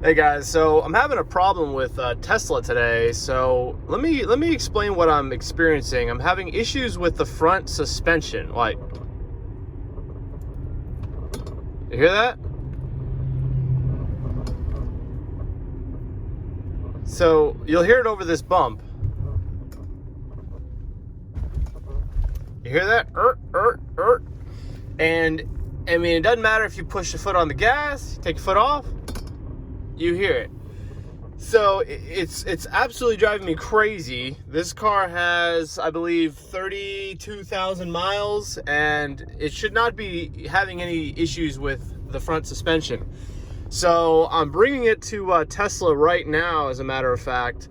Hey guys, so I'm having a problem with Tesla today. So let me explain what I'm experiencing. I'm having issues with the front suspension. Like, you hear that? So you'll hear it over this bump. You hear that? And I mean, it doesn't matter if you push your foot on the gas, take your foot off, you hear it. So it's absolutely driving me crazy. This car has, I believe, 32,000 miles, and it should not be having any issues with the front suspension. So I'm bringing it to Tesla right now, as a matter of fact.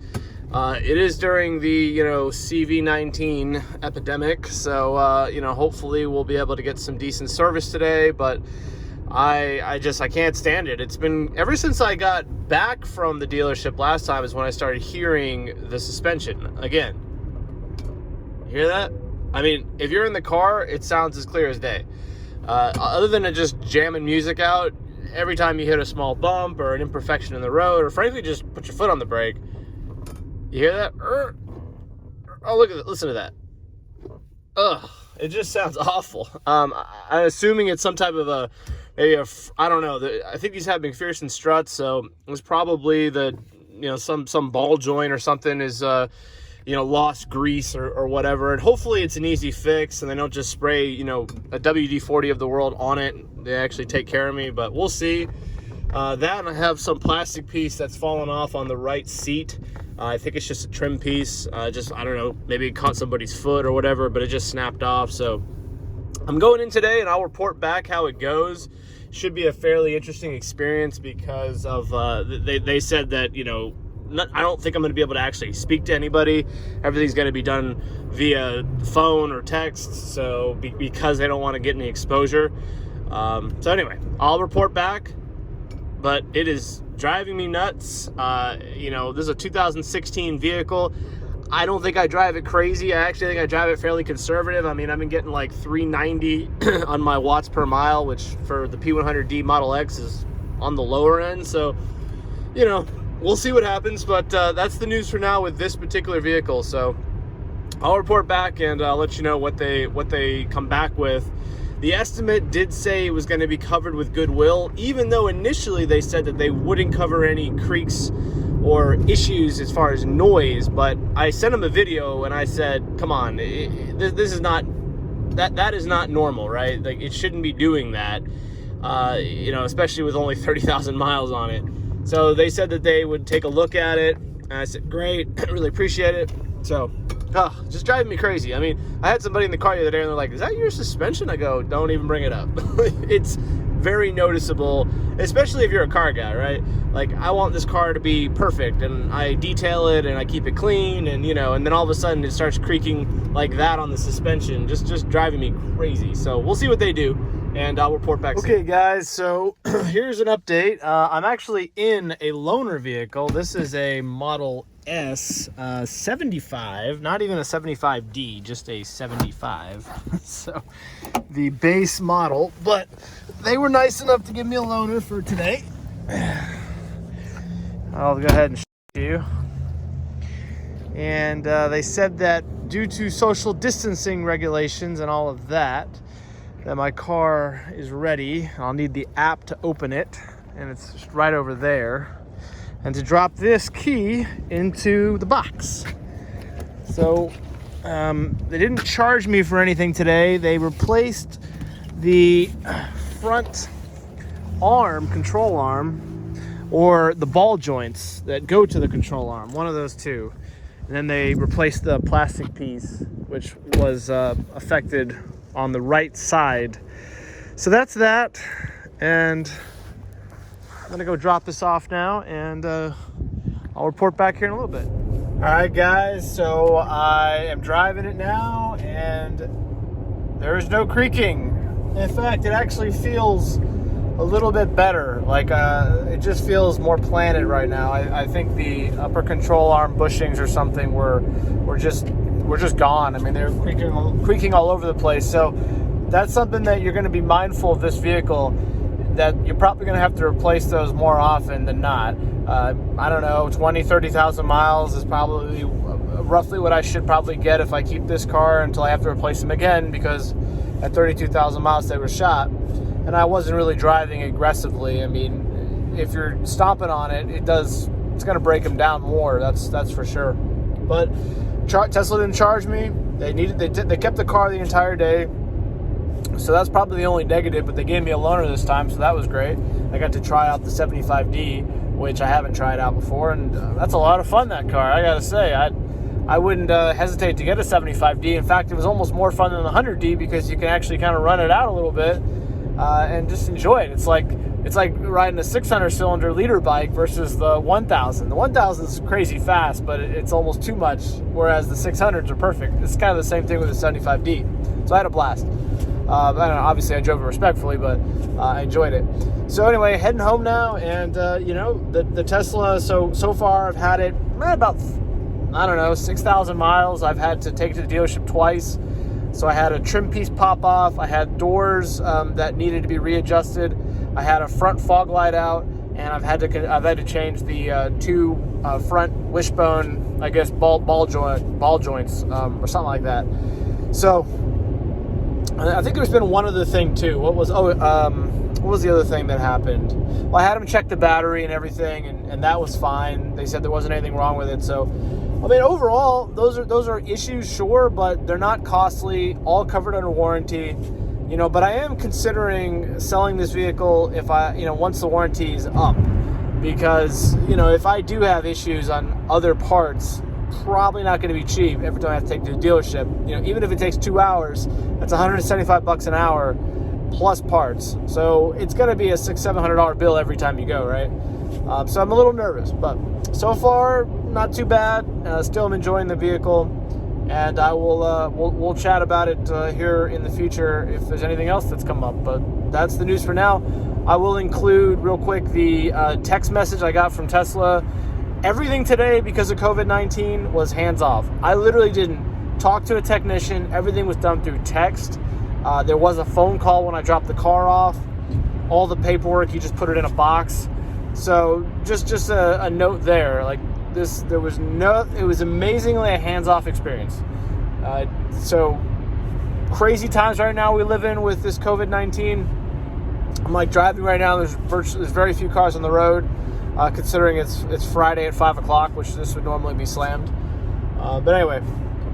It is during the, CV-19 epidemic, so, hopefully we'll be able to get some decent service today, but I can't stand it. It's been, ever since I got back from the dealership last time is when I started hearing the suspension again. You hear that? I mean, if you're in the car, it sounds as clear as day. Other than it just jamming music out, every time you hit a small bump or an imperfection in the road, or frankly, just put your foot on the brake, you hear that? Oh, look at it. Listen to that. Ugh, it just sounds awful. I'm assuming it's some type of I don't know. I think he's having McPherson struts, so it was probably some ball joint or something is, lost grease or whatever. And hopefully it's an easy fix and they don't just spray, a WD-40 of the world on it. They actually take care of me, but we'll see. That, and I have some plastic piece that's fallen off on the right seat. I think it's just a trim piece. I don't know, maybe it caught somebody's foot or whatever, but it just snapped off. So I'm going in today and I'll report back how it goes. Should be a fairly interesting experience because of, they said that, I don't think I'm going to be able to actually speak to anybody. Everything's going to be done via phone or text. So because they don't want to get any exposure. So anyway, I'll report back. But it is driving me nuts. This is a 2016 vehicle. I don't think I drive it crazy. I actually think I drive it fairly conservative. I mean, I've been getting like 390 on my watts per mile, which for the P100D Model X is on the lower end. So, we'll see what happens. But that's the news for now with this particular vehicle. So I'll report back and I'll let you know what they come back with. The estimate did say it was going to be covered with goodwill, even though initially they said that they wouldn't cover any creaks or issues as far as noise. But I sent them a video and I said, come on, this is not, that is not normal, right? Like, it shouldn't be doing that, especially with only 30,000 miles on it. So they said that they would take a look at it. And I said, great, I really appreciate it. So, just driving me crazy. I mean, I had somebody in the car the other day and they're like, is that your suspension? I go, don't even bring it up. It's very noticeable, especially if you're a car guy, right? Like, I want this car to be perfect and I detail it and I keep it clean and, and then all of a sudden it starts creaking like that on the suspension, just driving me crazy. So we'll see what they do and I'll report back soon. Okay, guys, so here's an update. I'm actually in a loaner vehicle. This is a Model S 75, not even a 75D, just a 75. So the base model, but they were nice enough to give me a loaner for today. I'll go ahead and show you. And they said that due to social distancing regulations and all of that my car is ready. I'll need the app to open it, and it's just right over there. And to drop this key into the box. So they didn't charge me for anything today. They replaced the front arm, control arm, or the ball joints that go to the control arm, one of those two. And then they replaced the plastic piece, which was affected on the right side. So that's that, and I'm gonna go drop this off now, and I'll report back here in a little bit. All right, guys, so I am driving it now, and there is no creaking. In fact, it actually feels a little bit better. Like, it just feels more planted right now. I think the upper control arm bushings or something were just gone. I mean, they're creaking all over the place. So that's something that you're going to be mindful of this vehicle. that you're probably going to have to replace those more often than not. I don't know, 20, 30,000 miles is probably roughly what I should probably get if I keep this car until I have to replace them again, because at 32,000 miles they were shot, and I wasn't really driving aggressively. I mean, if you're stomping on it, it's going to break them down more. That's for sure. But Tesla didn't charge me. They kept the car the entire day. So that's probably the only negative, but they gave me a loaner this time, so that was great. I got to try out the 75D, which I haven't tried out before, and that's a lot of fun, that car, I gotta say. I wouldn't hesitate to get a 75D. In fact, it was almost more fun than the 100D because you can actually kind of run it out a little bit and just enjoy it. It's like riding a 600-cylinder liter bike versus the 1000. The 1000 is crazy fast, but it's almost too much, whereas the 600s are perfect. It's kind of the same thing with the 75D. So I had a blast. I don't know, obviously I drove it respectfully, but I enjoyed it. So anyway, heading home now, and the Tesla, so far I've had it about, I don't know, 6,000 miles. I've had to take it to the dealership twice. So I had a trim piece pop off. I had doors that needed to be readjusted. I had a front fog light out, and I've had to change the two front wishbone, I guess, ball joints or something like that. So I think there's been one other thing too. What was the other thing that happened? Well, I had them check the battery and everything, and that was fine. They said there wasn't anything wrong with it. So, I mean, overall, those are issues, sure, but they're not costly. All covered under warranty. But I am considering selling this vehicle if once the warranty is up, because if I do have issues on other parts, probably not going to be cheap every time I have to take to the dealership. Even if it takes 2 hours, that's $175 an hour plus parts. So it's going to be a $600-700 bill every time you go, right? So I'm a little nervous, but so far not too bad. Still am enjoying the vehicle, and I will we'll chat about it here in the future if there's anything else that's come up. But that's the news for now. I will include real quick the text message I got from Tesla. Everything today, because of COVID-19, was hands-off. I literally didn't talk to a technician. Everything was done through text. There was a phone call when I dropped the car off. All the paperwork, you just put it in a box. So just a note there. Like this, it was amazingly a hands-off experience. So crazy times right now we live in with this COVID-19. I'm like driving right now. There's very few cars on the road. Considering it's Friday at 5 o'clock, which this would normally be slammed. But anyway,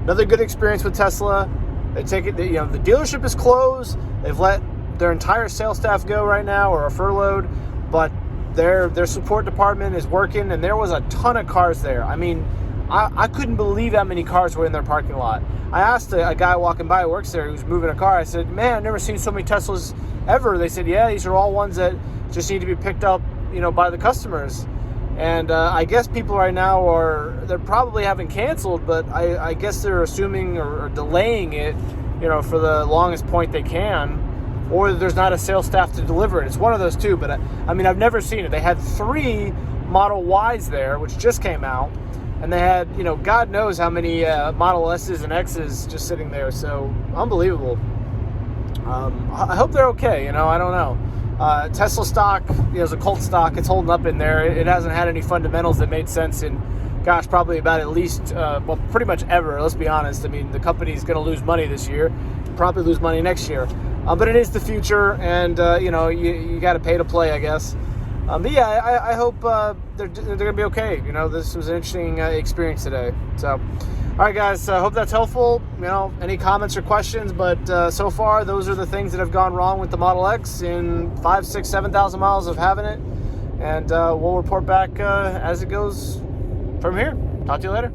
another good experience with Tesla. They take it, the dealership is closed. They've let their entire sales staff go right now, or a furloughed, but their support department is working, and there was a ton of cars there. I mean, I couldn't believe how many cars were in their parking lot. I asked a guy walking by who works there, who was moving a car, I said, man, I've never seen so many Teslas ever. They said, yeah, these are all ones that just need to be picked up by the customers. And I guess people right now they're probably haven't canceled, but I guess they're assuming or delaying it, for the longest point they can, or there's not a sales staff to deliver it. It's one of those two, but I mean, I've never seen it. They had 3 Model Ys there, which just came out, and they had, God knows how many Model S's and X's just sitting there. So unbelievable. I hope they're okay. I don't know. Tesla stock is a cult stock. It's holding up in there. It hasn't had any fundamentals that made sense in, probably about at least, pretty much ever. Let's be honest. I mean, the company's going to lose money this year, probably lose money next year. But it is the future, and, you got to pay to play, I guess. But yeah, I hope they're going to be okay. This was an interesting experience today. So, all right, guys, hope that's helpful. Any comments or questions, but so far, those are the things that have gone wrong with the Model X in 5, 6, 7,000 miles of having it. And we'll report back as it goes from here. Talk to you later.